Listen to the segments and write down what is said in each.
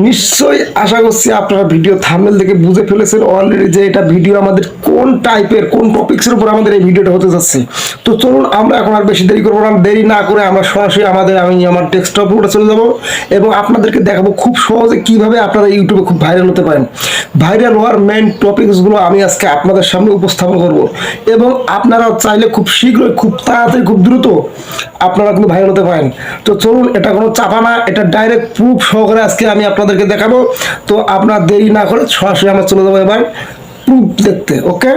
নিশ্চয়ই আশা করছি আপনারা ভিডিও থাম্বনেল দেখে বুঝে ফেলেছেন অলরেডি যে এটা ভিডিও আমাদের কোন টাইপের কোন টপিক্সের উপর আমাদের এই ভিডিওটা হতে যাচ্ছে। তো চলুন আমরা এখন আর বেশি দেরি করবো না, দেরি না করে আমরা সরাসরি আমি আমার ডেস্কটপ উপরে চলে যাব এবং আপনাদেরকে দেখাবো খুব সহজে কিভাবে আপনারা ইউটিউবে খুব ভাইরাল হতে পারেন। ভাইরাল হওয়ার মেইন টপিকসগুলো আমি আজকে আপনাদের সামনে উপস্থাপন করব এবং আপনারা চাইলে খুব শীঘ্রই খুব তাড়াতাড়ি খুব দ্রুত আপনারা কিন্তু ভাইরাল হতে পারেন। তো চলুন, এটা কোনো চাপা না, এটা ডাইরেক্ট প্রুফ সহকারে আজকে আমি আপনাদেরকে দেখাবো। তো আপনার দেরি না করে সরাসরি আমরা চলে যাবো এবার প্রুফ দেখতে। ওকে,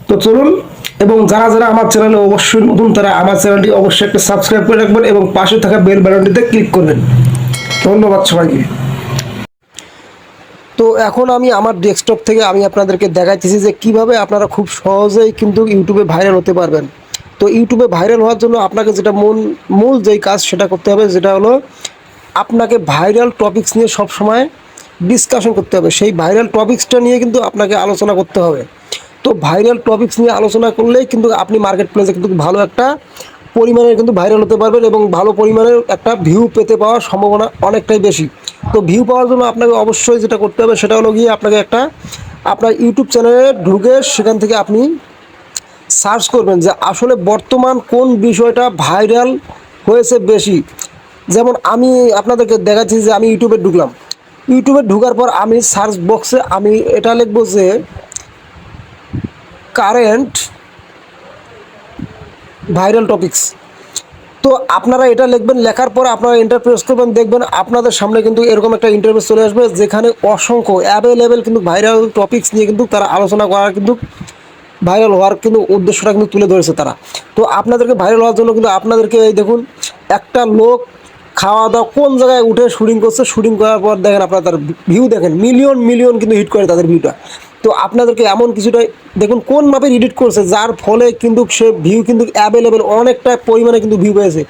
তো চলুন। এবং যারা যারা আমার চ্যানেলে অবশ্যই নতুন তারা আমার চ্যানেলটি অবশ্যই একটা সাবস্ক্রাইব করে রাখবেন এবং পাশে থাকা বেল বাটনটিতে ক্লিক করবেন। ধন্যবাদ সবাইকে। তো এখন আমি আমার ডেস্কটপ থেকে আমি আপনাদেরকে দেখাইতেছি যে কিভাবে আপনারা খুব সহজেই কিন্তু ইউটিউবে ভাইরাল হতে পারবেন। তো ইউটিউবে ভাইরাল হওয়ার জন্য আপনাকে যেটা মূল যেই কাজ সেটা করতে হবে, যেটা হলো আপনাকে ভাইরাল টপিকস নিয়ে সব সময় ডিসকাশন করতে হবে। সেই ভাইরাল টপিক্সটা নিয়ে কিন্তু আপনাকে আলোচনা করতে হবে। তো ভাইরাল টপিক্স নিয়ে আলোচনা করলেই কিন্তু আপনি মার্কেট প্লেসে কিন্তু ভালো একটা পরিমাণে কিন্তু ভাইরাল হতে পারবেন এবং ভালো পরিমাণের একটা ভিউ পেতে পাওয়ার সম্ভাবনা অনেকটাই বেশি। তো ভিউ পাওয়ার জন্য আপনাকে অবশ্যই যেটা করতে হবে সেটা হলো গিয়ে আপনাকে একটা আপনার ইউটিউব চ্যানেলে ঢুকে সেখান থেকে আপনি সার্চ করবেন যে আসলে বর্তমান কোন বিষয়টা ভাইরাল হয়েছে বেশি। যেমন আমি আপনাদেরকে দেখাচ্ছি যে আমি ইউটিউবে ঢুকলাম, ইউটিউবে ঢোকার পর আমি সার্চ বক্সে আমি এটা লিখবো যে কারেন্ট ভাইরাল টপিকস। তো আপনারা এটা লিখবেন, লেখার পর আপনারা এন্টার প্রেস করবেন, দেখবেন আপনাদের সামনে কিন্তু এরকম একটা ইন্টারফেস চলে আসবে যেখানে অসংখ্য অ্যাভেলেবেল কিন্তু ভাইরাল টপিকস নিয়ে কিন্তু তারা আলোচনা করার কিন্তু ভাইরাল হওয়ার কিন্তু উদ্দেশ্যটা কিন্তু তুলে ধরেছে তারা। তো আপনাদেরকে ভাইরাল হওয়ার জন্য কিন্তু আপনাদেরকে এই দেখুন একটা লোক খাওয়া দাওয়া কোন জায়গায় উঠে শুটিং করছে, শুটিং করার পর দেখেন আপনারা তার ভিউ দেখেন মিলিয়ন মিলিয়ন কিন্তু হিট করে তাদের ভিউটা। তো আপনাদেরকে এমন কিছুটা দেখুন কোন মাপের এডিট করছে যার ফলে কিন্তু সে ভিউ কিন্তু অ্যাভেলেবেল অনেকটা পরিমাণে কিন্তু ভিউ পেয়েছে।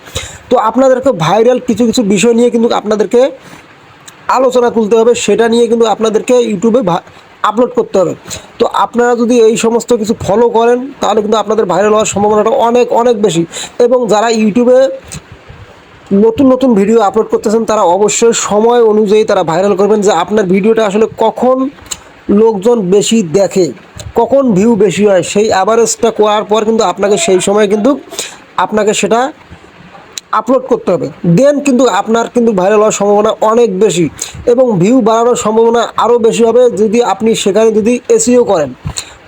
তো আপনাদেরকে ভাইরাল কিছু কিছু বিষয় নিয়ে কিন্তু আপনাদেরকে আলোচনা তুলতে হবে, সেটা নিয়ে কিন্তু আপনাদেরকে ইউটিউবে আপলোড করতে হবে। তো আপনারা যদি এই সমস্ত কিছু ফলো করেন তাহলে কিন্তু আপনাদের ভাইরাল হওয়ার সম্ভাবনাটা অনেক অনেক বেশি। এবং যারা ইউটিউবে নতুন নতুন ভিডিও আপলোড করতেছেন তারা অবশ্যই সময় অনুযায়ী তারা ভাইরাল করবেন যে আপনার ভিডিওটা আসলে কখন লোকজন বেশি দেখে, কখন ভিউ বেশি হয়, সেই অ্যাভারেজটা করার পর কিন্তু আপনাকে সেই সময় কিন্তু আপনাকে সেটা আপলোড করতে হবে। দেন কিন্তু আপনার কিন্তু ভাইরাল হওয়ার সম্ভাবনা অনেক বেশি এবং ভিউ বাড়ানোর সম্ভাবনা আরও বেশি হবে যদি আপনি সেখানে যদি এসইও করেন।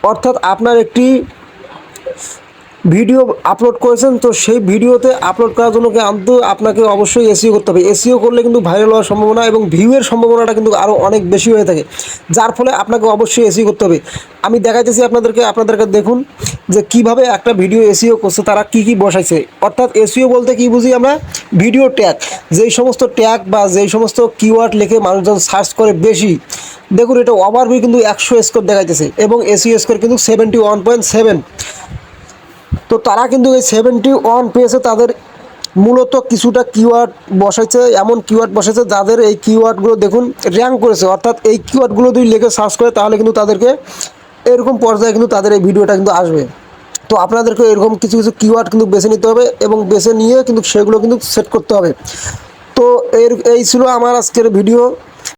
অর্থাৎ আপনার একটি ভিডিও আপলোড করেছেন, তো সেই ভিডিওতে আপলোড করার জন্য কিন্তু আপনাকে অবশ্যই এসইও করতে হবে। এসইও করলে কিন্তু ভাইরাল হওয়ার সম্ভাবনা এবং ভিউয়ের সম্ভাবনাটা কিন্তু আরও অনেক বেশি হয়ে থাকে, যার ফলে আপনাকে অবশ্যই এসইও করতে হবে। আমি দেখাইতেছি আপনাদেরকে দেখুন যে কিভাবে একটা ভিডিও এসইও করছে, তারা কি কি বসাইছে। অর্থাৎ এসইও বলতে কি বুঝি আমরা, ভিডিও ট্যাগ, যেই সমস্ত ট্যাগ বা যেই সমস্ত কিওয়ার্ড লিখে মানুষজন সার্চ করে বেশি। দেখুন এটা ওভারভিউ কিন্তু 100 স্কোর দেখাইতেছে এবং এসইও স্কোর কিন্তু 71.7। তো তারা কিন্তু এই 71 পেয়েছে, তাদের মূলত কিছুটা কিওয়ার্ড বসাইছে, এমন কিওয়ার্ড বসাইছে যাদের এই কিওয়ার্ডগুলো দেখুন র্যাঙ্ক করেছে। অর্থাৎ এই কিওয়ার্ডগুলো যদি লিখে সার্চ করে তাহলে কিন্তু তাদেরকে এরকম পর্যায়ে কিন্তু তাদের এই ভিডিওটা কিন্তু আসবে। তো আপনাদেরকে এরকম কিছু কিছু কিওয়ার্ড কিন্তু বেছে নিতে হবে এবং বেছে নিয়ে কিন্তু সেগুলো কিন্তু সেট করতে হবে। তো এই ছিল আমার আজকের ভিডিও।